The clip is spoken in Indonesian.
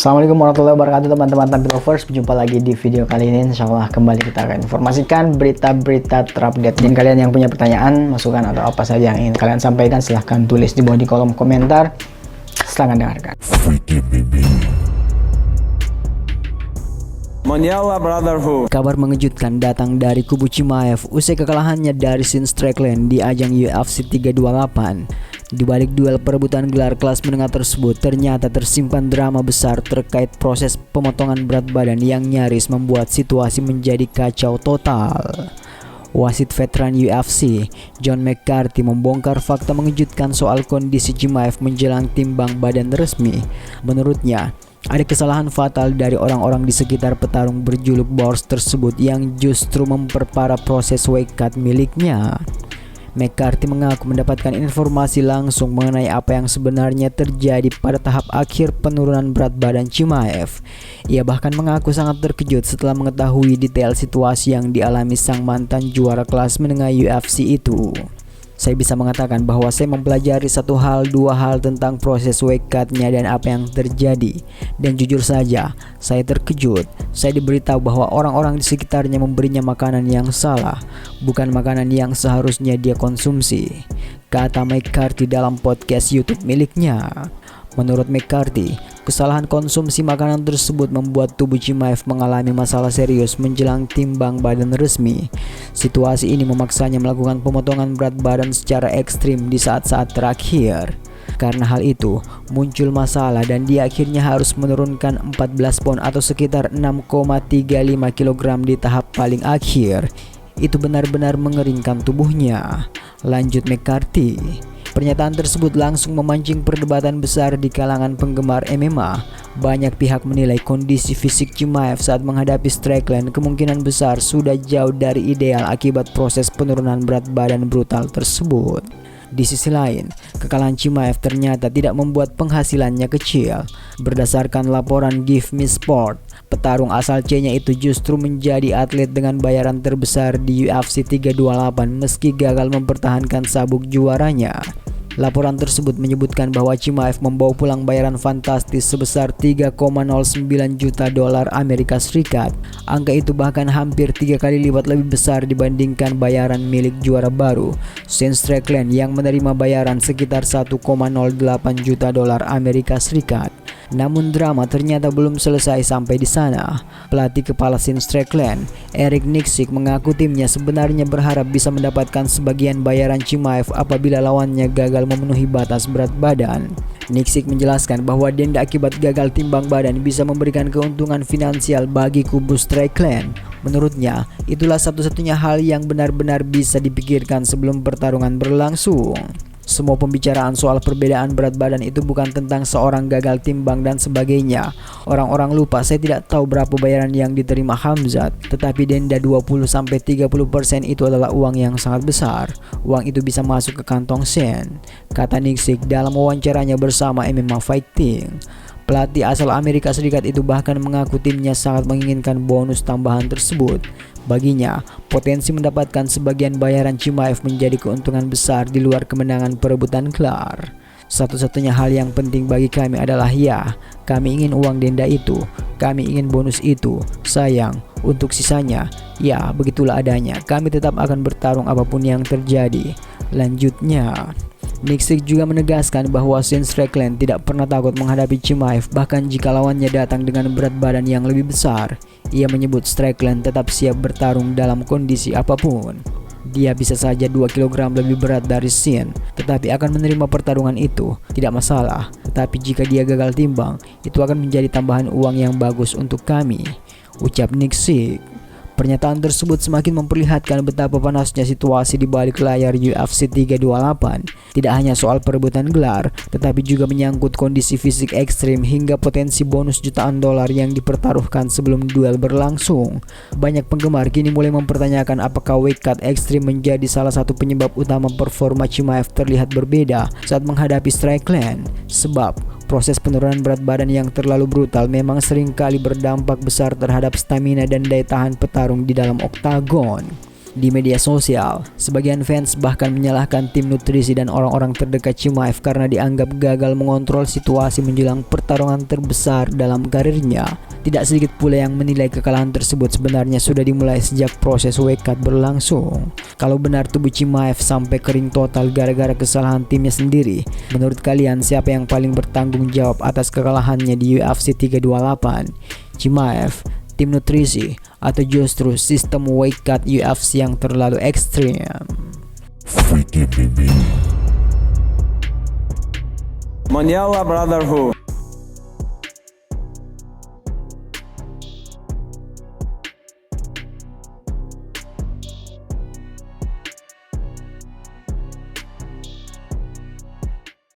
Assalamualaikum warahmatullahi wabarakatuh teman-teman Tampil Lovers. Berjumpa lagi di video kali ini. Insyaallah kembali kita akan informasikan berita-berita terupdate. Dan kalian yang punya pertanyaan, masukan atau apa saja yang ingin kalian sampaikan, silahkan tulis di bawah di kolom komentar. Silahkan dengarkan. Mondial Brotherhood. Kabar mengejutkan datang dari kubu Chimaev usai kekalahannya dari Sean Strickland di ajang UFC 328. Di balik duel perebutan gelar kelas menengah tersebut, ternyata tersimpan drama besar terkait proses pemotongan berat badan yang nyaris membuat situasi menjadi kacau total. Wasit veteran UFC, John McCarthy, membongkar fakta mengejutkan soal kondisi Chimaev menjelang timbang badan resmi. Menurutnya, ada kesalahan fatal dari orang-orang di sekitar petarung berjuluk Boars tersebut yang justru memperparah proses weight cut miliknya. McCarthy mengaku mendapatkan informasi langsung mengenai apa yang sebenarnya terjadi pada tahap akhir penurunan berat badan Chimaev. Ia bahkan mengaku sangat terkejut setelah mengetahui detail situasi yang dialami sang mantan juara kelas menengah UFC itu. Saya bisa mengatakan bahwa saya mempelajari dua hal tentang proses weight cut-nya dan apa yang terjadi. Dan jujur saja, saya terkejut. Saya diberitahu bahwa orang-orang di sekitarnya memberinya makanan yang salah, bukan makanan yang seharusnya dia konsumsi, kata McCarthy dalam podcast YouTube miliknya. Menurut McCarthy, kesalahan konsumsi makanan tersebut membuat tubuh Chimaev mengalami masalah serius menjelang timbang badan resmi. Situasi ini memaksanya melakukan pemotongan berat badan secara ekstrim di saat-saat terakhir. Karena hal itu, muncul masalah dan dia akhirnya harus menurunkan 14 pound atau sekitar 6,35 kg di tahap paling akhir. Itu benar-benar mengeringkan tubuhnya, lanjut McCarthy. Pernyataan tersebut langsung memancing perdebatan besar di kalangan penggemar MMA. Banyak pihak menilai kondisi fisik Chimaev saat menghadapi Strickland kemungkinan besar sudah jauh dari ideal akibat proses penurunan berat badan brutal tersebut. Di sisi lain, kekalahan Chimaev ternyata tidak membuat penghasilannya kecil. Berdasarkan laporan Give Me Sport, petarung asal C-nya itu justru menjadi atlet dengan bayaran terbesar di UFC 328 meski gagal mempertahankan sabuk juaranya. Laporan tersebut menyebutkan bahwa Chimaev membawa pulang bayaran fantastis sebesar 3,09 juta dolar Amerika Serikat. Angka itu bahkan hampir 3 kali lipat lebih besar dibandingkan bayaran milik juara baru, Sean Strickland, yang menerima bayaran sekitar 1,08 juta dolar Amerika Serikat. Namun drama ternyata belum selesai sampai di sana. Pelatih kepala Sean Strickland, Eric Nicksick, mengaku timnya sebenarnya berharap bisa mendapatkan sebagian bayaran Chimaev apabila lawannya gagal memenuhi batas berat badan. Nicksick menjelaskan bahwa denda akibat gagal timbang badan bisa memberikan keuntungan finansial bagi kubu Strickland. Menurutnya, itulah satu-satunya hal yang benar-benar bisa dipikirkan sebelum pertarungan berlangsung. Semua pembicaraan soal perbedaan berat badan itu bukan tentang seorang gagal timbang dan sebagainya. Orang-orang lupa saya tidak tahu berapa bayaran yang diterima Khamzat, tetapi denda 20-30% itu adalah uang yang sangat besar. Uang itu bisa masuk ke kantong Sean, kata Nicksick dalam wawancaranya bersama MMA Fighting. Pelatih asal Amerika Serikat itu bahkan mengaku timnya sangat menginginkan bonus tambahan tersebut. Baginya, potensi mendapatkan sebagian bayaran Chimaev menjadi keuntungan besar di luar kemenangan perebutan gelar. Satu-satunya hal yang penting bagi kami adalah kami ingin uang denda itu, kami ingin bonus itu. Sayang, untuk sisanya, begitulah adanya. Kami tetap akan bertarung apapun yang terjadi, lanjutnya. Nicksick juga menegaskan bahwa Sean Strickland tidak pernah takut menghadapi Chimaev, bahkan jika lawannya datang dengan berat badan yang lebih besar. Ia menyebut Strickland tetap siap bertarung dalam kondisi apapun. Dia bisa saja 2 kg lebih berat dari Sean, tetapi akan menerima pertarungan itu, tidak masalah. Tetapi jika dia gagal timbang, itu akan menjadi tambahan uang yang bagus untuk kami, ucap Nicksick. Pernyataan tersebut semakin memperlihatkan betapa panasnya situasi di balik layar UFC 328. Tidak hanya soal perebutan gelar, tetapi juga menyangkut kondisi fisik ekstrim hingga potensi bonus jutaan dolar yang dipertaruhkan sebelum duel berlangsung. Banyak penggemar kini mulai mempertanyakan apakah weight cut ekstrim menjadi salah satu penyebab utama performa Chimaev terlihat berbeda saat menghadapi Strickland. Sebab proses penurunan berat badan yang terlalu brutal memang seringkali berdampak besar terhadap stamina dan daya tahan petarung di dalam oktagon. di media sosial. Sebagian fans bahkan menyalahkan tim nutrisi dan orang-orang terdekat Chimaev karena dianggap gagal mengontrol situasi menjelang pertarungan terbesar dalam karirnya. Tidak sedikit pula yang menilai kekalahan tersebut sebenarnya sudah dimulai sejak proses weight cut berlangsung. Kalau benar tubuh Chimaev sampai kering total gara-gara kesalahan timnya sendiri, menurut kalian siapa yang paling bertanggung jawab atas kekalahannya di UFC 328? Chimaev, tim nutrisi, atau justru sistem weight cut UFC yang terlalu ekstrim? Manila Brotherhood.